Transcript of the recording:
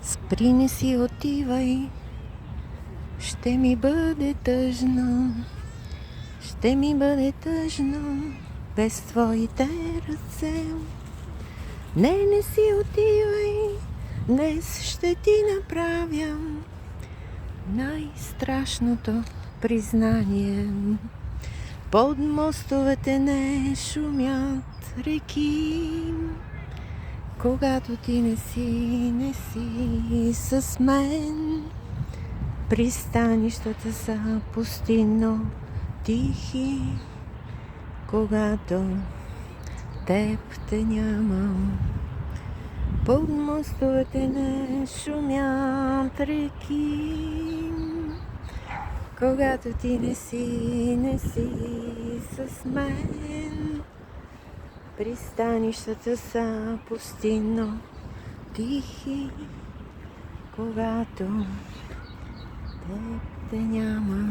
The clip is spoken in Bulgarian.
Спри, не си отивай, ще ми бъде тъжно, ще ми бъде тъжно без твоите ръце. Не си отивай, днес ще ти направя най-страшното признание. Под мостовете не шумят реки, когато ти не си с мен. Пристанищата са пустинно тихи, когато теб те няма. Под мостовете не шумят реки, когато ти не си с мен. Пристанищата са пустинно тихи, когато теб те няма.